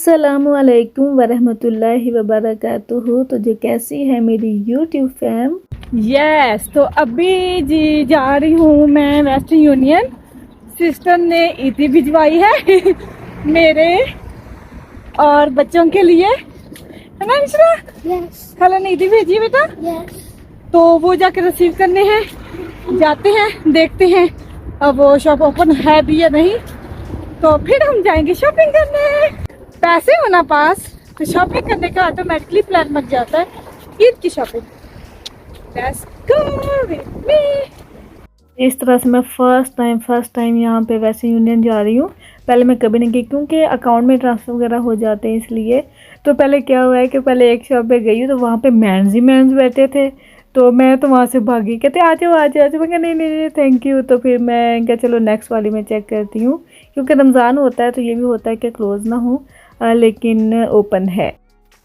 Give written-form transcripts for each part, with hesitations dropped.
अस्सलामुअलैकुम वरहमतुल्लाहि वबरकातुहू। तो जो कैसी है मेरी यूट्यूब फैम। यस तो अभी जी जा रही हूँ मैं वेस्टर्न यूनियन। सिस्टर ने ईदी भिजवाई है मेरे और बच्चों के लिए, है ना मिश्रा? यस खाला ने ईदी भेजी है बेटा। यस तो वो जाके रिसीव करने हैं, जाते हैं, देखते हैं अब वो शॉप ओपन है भी या नहीं, तो फिर हम जाएंगे शॉपिंग करने। पैसे होना पास तो शॉपिंग करने का ऑटोमेटिकली प्लान बन जाता है, ईद की shopping. Let's go with me। इस तरह से मैं फर्स्ट टाइम यहाँ पे वेस्टर्न यूनियन जा रही हूँ। पहले मैं कभी नहीं गई क्योंकि अकाउंट में ट्रांसफ़र वगैरह हो जाते हैं, इसलिए। तो पहले क्या हुआ है कि पहले एक शॉप पे गई हूँ तो वहाँ पे मैंस ही मैंस बैठे थे, तो मैं तो वहाँ से भागी, कहते आ जाओ आ जाओ। मैं कहा नहीं थैंक यू। तो फिर मैं क्या चलो नेक्स्ट वाली में चेक करती हूँ, क्योंकि रमज़ान होता है तो ये भी होता है कि क्लोज़ ना हो लेकिन ओपन है।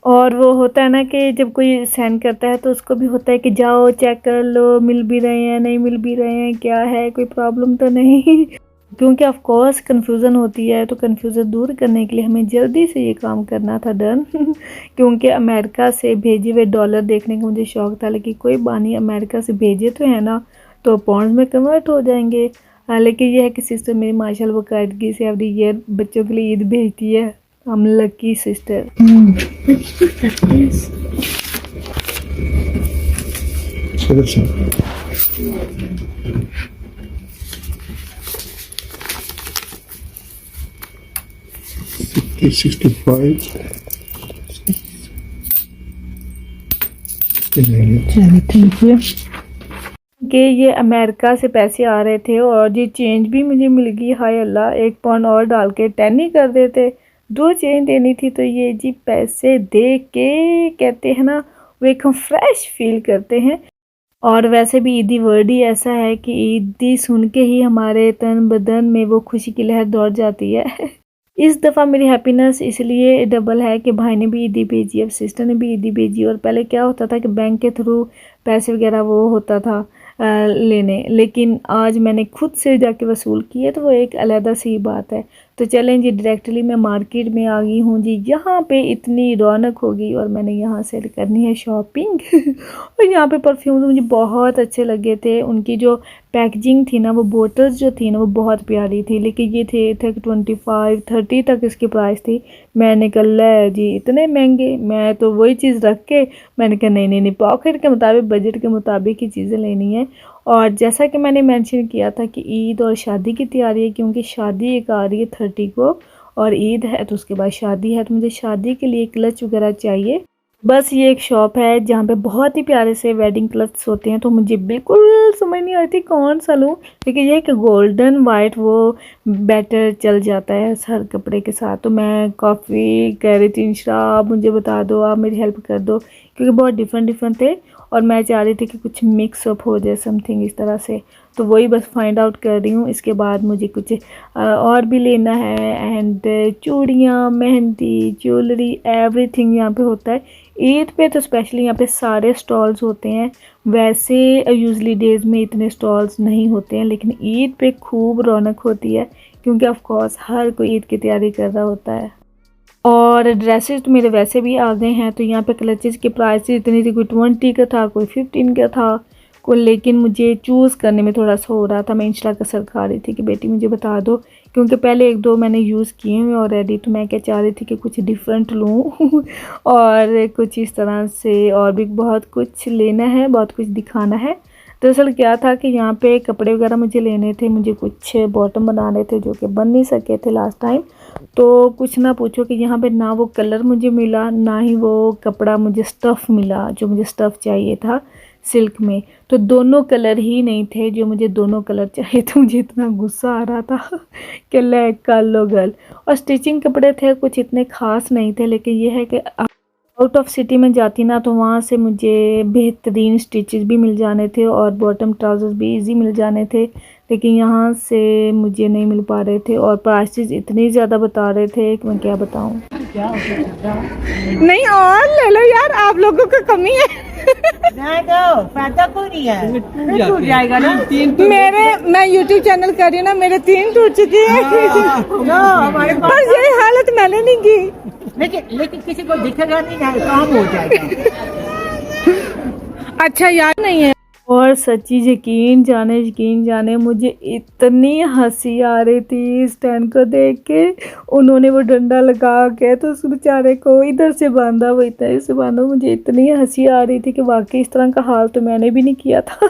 और वो होता है ना कि जब कोई सेंड करता है तो उसको भी होता है कि जाओ चेक कर लो, मिल भी रहे हैं नहीं मिल भी रहे हैं, क्या है कोई प्रॉब्लम तो नहीं क्योंकि ऑफ कोर्स कन्फ्यूज़न होती है, तो कन्फ्यूज़न दूर करने के लिए हमें जल्दी से ये काम करना था डन क्योंकि अमेरिका से भेजे हुए डॉलर देखने का मुझे शौक़ था, लेकिन कोई बानी अमेरिका से भेजे तो है ना, तो पाउंड में कन्वर्ट हो जाएंगे। लेकिन यह है कि सिस्टर मेरी माशाल्लाह बाकायदगी से एवरी ईयर बच्चों के लिए ईद भेजती है। I'm lucky sister। Thank you. कि ये अमेरिका से पैसे आ रहे थे और ये चेंज भी मुझे मिल गई, हाय अल्लाह, 1 पाउंड और डाल के 10 ही कर देते, 2 चेंज देनी थी। तो ये जी पैसे दे के कहते हैं ना वो एक हम फ्रेश फील करते हैं। और वैसे भी ईदी वर्ड ही ऐसा है कि ईदी सुन के ही हमारे तन बदन में वो खुशी की लहर दौड़ जाती है इस दफ़ा मेरी हैप्पीनेस इसलिए डबल है कि भाई ने भी ईदी भेजी, अब सिस्टर ने भी ईदी भेजी। और पहले क्या होता था कि बैंक के थ्रू पैसे वगैरह वो होता था लेने, लेकिन आज मैंने खुद से जाके वसूल किए, तो वो एक अलग सी बात है। तो चलें जी, डायरेक्टली मैं मार्केट में आ गई हूँ जी। यहाँ पे इतनी रौनक होगी और मैंने यहाँ से करनी है शॉपिंग और यहाँ पे परफ्यूम मुझे बहुत अच्छे लगे थे। उनकी जो पैकेजिंग थी ना, वो बोतल्स जो थी ना वो बहुत प्यारी थी, लेकिन ये थे 25-30 तक इसकी प्राइस थी। मैंने कहा ले जी इतने महंगे, मैं तो वही चीज़ रख के मैंने कहा नहीं पॉकेट के मुताबिक बजट के मुताबिक ही चीज़ें लेनी है। और जैसा कि मैंने मेंशन किया था कि ईद और शादी की तैयारी है, क्योंकि शादी एक आ रही है 30 को और ईद है तो उसके बाद शादी है, तो मुझे शादी के लिए क्लच वगैरह चाहिए। बस ये एक शॉप है जहाँ पे बहुत ही प्यारे से वेडिंग क्लथ्स होते हैं, तो मुझे बिल्कुल समझ नहीं आती कौन सा लूँ, लेकिन ये है कि गोल्डन वाइट वो बेटर चल जाता है हर कपड़े के साथ। तो मैं काफ़ी कह रही थी इंशा आप मुझे बता दो, आप मेरी हेल्प कर दो, क्योंकि बहुत डिफरेंट थे और मैं चाह रही थी कि कुछ मिक्स अप हो जाए समथिंग इस तरह से। तो वही बस फाइंड आउट कर रही हूँ। इसके बाद मुझे कुछ और भी लेना है, एंड चूड़ियाँ, मेहंदी, ज्वेलरी, एवरीथिंग यहाँ पे होता है। ईद पे तो स्पेशली यहाँ पे सारे स्टॉल्स होते हैं। वैसे यूजली डेज़ में इतने स्टॉल्स नहीं होते हैं, लेकिन ईद पे खूब रौनक होती है, क्योंकि ऑफ कोर्स हर कोई ईद की तैयारी कर रहा होता है। और ड्रेसेस तो मेरे वैसे भी आ गए हैं। तो यहाँ पे क्लचेस की प्राइस इतनी थी, कोई 20 का था, कोई 15 का था कोई, लेकिन मुझे चूज़ करने में थोड़ा सा हो रहा था। मैं इंस्टा कसर खा रही थी कि बेटी मुझे बता दो, क्योंकि पहले 1-2 मैंने यूज़ किए हुए ऑलरेडी, तो मैं क्या चाह रही थी कि कुछ डिफरेंट लूँ और कुछ इस तरह से और भी बहुत कुछ लेना है, बहुत कुछ दिखाना है। दरअसल क्या था कि यहाँ पे कपड़े वगैरह मुझे लेने थे, मुझे कुछ बॉटम बनाने थे जो कि बन नहीं सके थे लास्ट टाइम। तो कुछ ना पूछो कि यहाँ पे ना वो कलर मुझे मिला, ना ही वो कपड़ा मुझे स्टफ़ मिला जो मुझे स्टफ़ चाहिए था सिल्क में। तो दोनों कलर ही नहीं थे जो मुझे दोनों कलर चाहिए थे। मुझे इतना गुस्सा आ रहा था कि ले कर लो गर्ल। और स्टिचिंग कपड़े थे कुछ इतने ख़ास नहीं थे, लेकिन ये है कि आउट ऑफ सिटी में जाती ना तो वहाँ से मुझे बेहतरीन स्टिचेस भी मिल जाने थे और बॉटम ट्राउज़र्स भी इजी मिल जाने थे, लेकिन यहाँ से मुझे नहीं मिल पा रहे थे और प्राइसेस इतनी ज़्यादा बता रहे थे कि मैं क्या बताऊँ। नहीं और ले लो यार, आप लोगों को कमी है फायदा कोई नहीं है, टूट जाएगा ना। मैं YouTube चैनल कर रही हूँ ना, मेरे 3 टूट चुकी है हमारे पर ये हालत मैंने नहीं की। लेकिन लेकिन किसी को दिखेगा नहीं ना, काम हो जाएगा। अच्छा यार नहीं है। और सच्ची यकीन जाने मुझे इतनी हंसी आ रही थी इस स्टैंड को देख के। उन्होंने वो डंडा लगा के तो उस बेचारे को इधर से बांधा, वो इधर से बांधा। मुझे इतनी हंसी आ रही थी कि वाकई इस तरह का हाल तो मैंने भी नहीं किया था।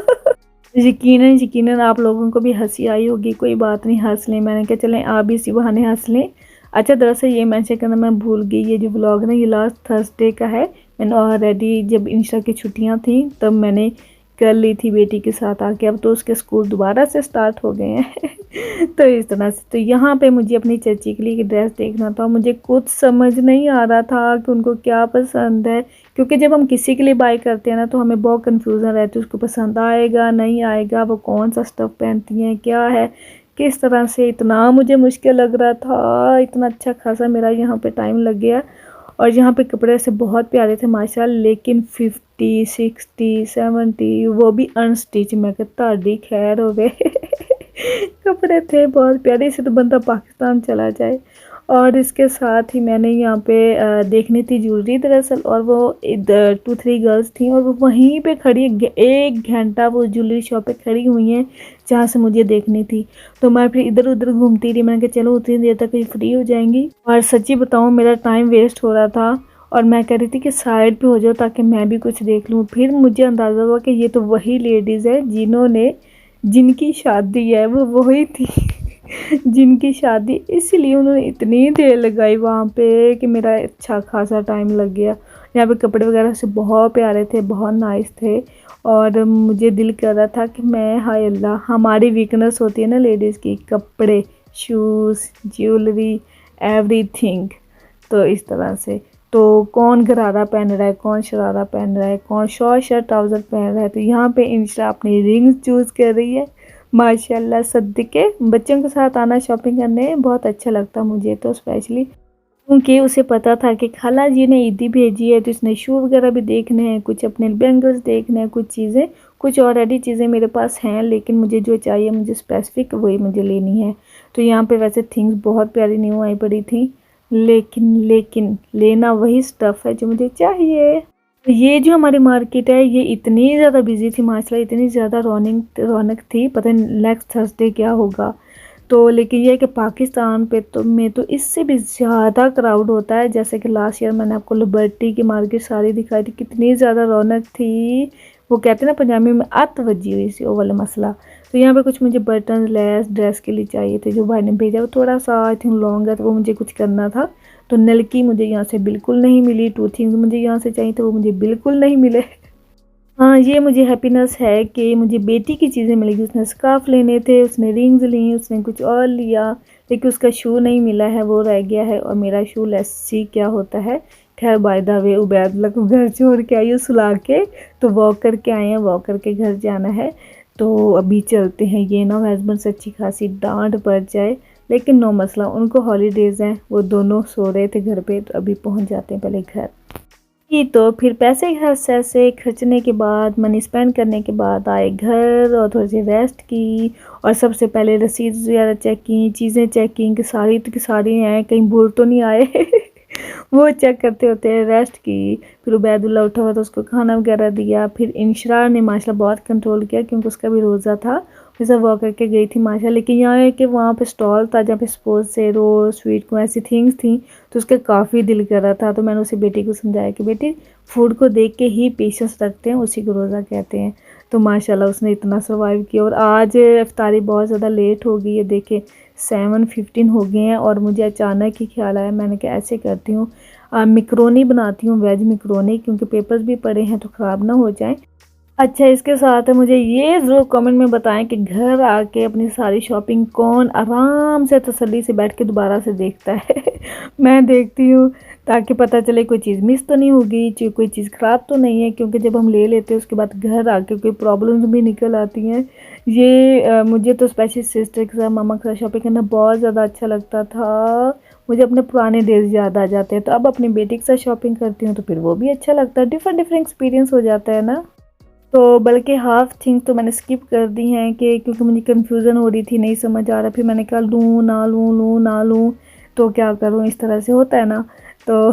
यकीनन आप लोगों को भी हंसी आई होगी। कोई बात नहीं, हंस लें। मैंने कहा चलें आप भी इसी बहाने हंस लें। अच्छा, दरअसल ये मेंशन करना मैं भूल गई, ये जो व्लॉग ना ये लास्ट थर्सडे का है। मैंने ऑलरेडी जब इंस्टा की छुट्टियां थी तब मैंने कर ली थी बेटी के साथ आके। अब तो उसके स्कूल दोबारा से स्टार्ट हो गए हैं। तो इस तरह से तो यहाँ पे मुझे अपनी चाची के लिए ड्रेस देखना था। मुझे कुछ समझ नहीं आ रहा था कि उनको क्या पसंद है, क्योंकि जब हम किसी के लिए बाय करते हैं ना तो हमें बहुत कंफ्यूजन रहती है, उसको पसंद आएगा नहीं आएगा, वो कौन सा स्टफ़ पहनती हैं, क्या है, किस तरह से। इतना मुझे मुश्किल लग रहा था, इतना अच्छा खासा मेरा यहाँ पे टाइम लग गया। और यहाँ पे कपड़े से बहुत प्यारे थे माशाल्लाह, लेकिन 50, 60, 70 वो भी अनस्टिच। मैं कहता डी खैर हो गए। कपड़े थे बहुत प्यारे, इसे तो बंदा पाकिस्तान चला जाए। और इसके साथ ही मैंने यहाँ पे देखनी थी ज्वेलरी दरअसल, और वो 2-3 गर्ल्स थी और वो वहीं पे खड़ी 1 घंटा वो ज्वेलरी शॉप पे खड़ी हुई हैं जहाँ से मुझे देखनी थी। तो मैं फिर इधर उधर घूमती रही। मैंने कहा चलो उतनी देर तक ये फ्री हो जाएंगी। और सच्ची बताऊँ मेरा टाइम वेस्ट हो रहा था और मैं कह रही थी कि साइड पे हो जाओ ताकि मैं भी कुछ देख लूँ। फिर मुझे अंदाज़ा हुआ कि ये तो वही लेडीज़ है जिनकी शादी है, वो वही थी। जिनकी शादी, इसलिए उन्होंने इतनी देर लगाई वहाँ पे कि मेरा अच्छा खासा टाइम लग गया। यहाँ पे कपड़े वगैरह से बहुत प्यारे थे, बहुत नाइस थे। और मुझे दिल कर रहा था कि मैं, हाय अल्लाह, हमारी वीकनेस होती है ना लेडीज़ की, कपड़े, शूज़, ज्वेलरी, एवरीथिंग। तो इस तरह से तो कौन गरारा पहन रहा है, कौन शरारा पहन रहा है, कौन शॉर्ट शर्ट ट्राउज़र पहन रहा है। तो यहाँ पे इंस्टा अपनी रिंग्स चूज़ कर रही है माशाल्लाह। सद्दिके बच्चों के साथ आना शॉपिंग करने बहुत अच्छा लगता मुझे तो, स्पेशली क्योंकि उसे पता था कि खाला जी ने ईदी भेजी है तो इसने शू वगैरह भी देखने हैं, कुछ अपने बैंगल्स देखने हैं, कुछ चीज़ें, कुछ ऑलरेडी चीज़ें मेरे पास हैं, लेकिन मुझे जो चाहिए मुझे स्पेसिफिक वही मुझे लेनी है। तो यहाँ पे वैसे थिंग्स बहुत प्यारी न्यू आई पड़ी थी, लेकिन लेना वही स्टफ़ है जो मुझे चाहिए। ये जो हमारी मार्केट है ये इतनी ज़्यादा बिजी थी माशाल्लाह, इतनी ज़्यादा रौनक थी, पता नहीं नेक्स्ट थर्सडे क्या होगा। तो लेकिन ये है कि पाकिस्तान पे तो में तो इससे भी ज़्यादा क्राउड होता है। जैसे कि लास्ट ईयर मैंने आपको लिबर्टी की मार्केट सारी दिखाई थी, कितनी ज़्यादा रौनक थी। वो कहते हैं ना पंजाबी में अत वजी हुई सी, वो वाला मसला। तो यहाँ पे कुछ मुझे बटन लेस ड्रेस के लिए चाहिए थे, जो भाई ने भेजा वो थोड़ा सा आई थिंक लॉन्ग है, तो वो मुझे कुछ करना था। तो नलकी मुझे यहाँ से बिल्कुल नहीं मिली, 2 थिंग्स मुझे यहाँ से चाहिए थे वो मुझे बिल्कुल नहीं मिले। हाँ, ये मुझे हैप्पीनेस है कि मुझे बेटी की चीज़ें मिलेगी। उसने स्कार्फ लेने थे, उसने रिंग्स ली, उसने कुछ और लिया, लेकिन उसका शू नहीं मिला है, वो रह गया है। और मेरा शू लेट्स सी क्या होता है। खैर बाय द वे उबैदुल्लाह को घर छोड़ के आई हूँ सुला के, तो वॉक करके आए हैं, वॉक करके घर जाना है। तो अभी चलते हैं। ये ना हस्बैंड से अच्छी खासी डांट पड़ जाए, लेकिन नो मसला, उनको हॉलीडेज़ हैं, वो दोनों सो रहे थे घर पे, तो अभी पहुँच जाते हैं पहले घर ही। तो फिर पैसे से खर्चने के बाद, मनी स्पेंड करने के बाद आए घर और थोड़ी सी रेस्ट की। और सबसे पहले रसीद वगैरह चेक की, चीज़ें चेक की सारी की सारी हैं, कहीं भूल तो नहीं आए। वो चेक करते होते हैं, रेस्ट की। फिर उबैदुल्लाह उठा हुआ तो उसको खाना वगैरह दिया। फिर इंशरा ने माशाल्लाह बहुत कंट्रोल किया क्योंकि उसका भी रोज़ा था, फिर सब वॉक करके गई थी माशाल्लाह। लेकिन यहाँ है कि वहाँ पे स्टॉल था जहाँ पे सपोज से रोज़ स्वीट को ऐसी थिंग्स थी, तो उसका काफ़ी दिल कर रहा था। तो मैंने उसे बेटी को समझाया कि बेटी फूड को देख के ही पेशेंस रखते हैं, उसी को रोज़ा कहते हैं। तो माशाल्लाह उसने इतना सर्वाइव किया। और आज इफ्तारी बहुत ज़्यादा लेट हो गई है, देखे 7:15 हो गए हैं। और मुझे अचानक ही ख्याल आया, मैंने कहा ऐसे करती हूँ मिक्रोनी बनाती हूँ, वेज मिक्रोनी, क्योंकि पेपर्स भी पड़े हैं तो ख़राब ना हो जाए। अच्छा, इसके साथ मुझे ये ज़रूर कमेंट में बताएं कि घर आके अपनी सारी शॉपिंग कौन आराम से तसल्ली से बैठ के दोबारा से देखता है। मैं देखती हूँ ताकि पता चले कोई चीज़ मिस तो नहीं होगी, कोई चीज़ ख़राब तो नहीं है, क्योंकि जब हम ले लेते हैं उसके बाद घर आके कोई प्रॉब्लम्स भी निकल आती हैं। ये मुझे तो स्पेशली सिस्टर के साथ, मामा के साथ शॉपिंग करना बहुत ज़्यादा अच्छा लगता था। मुझे अपने पुराने डेज याद आ जाते हैं। तो अब अपनी बेटी के साथ शॉपिंग करती हूँ तो फिर वो भी अच्छा लगता है, डिफरेंट एक्सपीरियंस हो जाता है ना। तो बल्कि हाफ़ थिंग तो मैंने स्किप कर दी हैं कि क्योंकि मुझे कन्फ्यूज़न हो रही थी, नहीं समझ आ रहा। फिर मैंने कहा लूँ ना लूँ, तो क्या करूँ, इस तरह से होता है ना। तो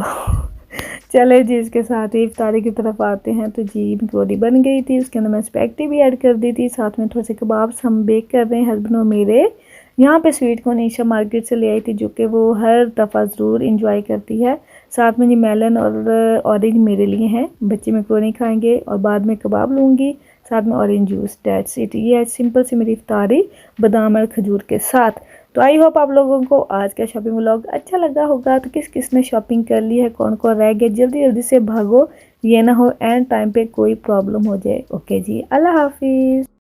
चले जी, इसके साथ ही इफ्तारी की तरफ आते हैं। तो जी पकौड़ी बन गई थी, उसके अंदर मैं स्पैगेटी भी ऐड कर दी थी, साथ में थोड़े से कबाब्स हम बेक कर रहे हैं हस्बैंड और मेरे। यहाँ पे स्वीट कॉर्न ईशा मार्केट से ले आई थी, जो कि वो हर दफ़ा ज़रूर इंजॉय करती है। साथ में जी मेलन और ऑरेंज मेरे लिए हैं, बच्चे मैक्रोनी खाएंगे और बाद में कबाब लूँगी, साथ में ऑरेंज जूस। That's it. ये है सिंपल सी मेरी इफ्तारी बादाम और खजूर के साथ। तो आई होप आप लोगों को आज का शॉपिंग व्लॉग अच्छा लगा होगा। तो किस किस ने शॉपिंग कर ली है, कौन कौन रह गया, जल्दी जल्दी से भागो, ये ना हो एंड टाइम पे कोई प्रॉब्लम हो जाए। ओके जी, अल्लाह हाफिज़।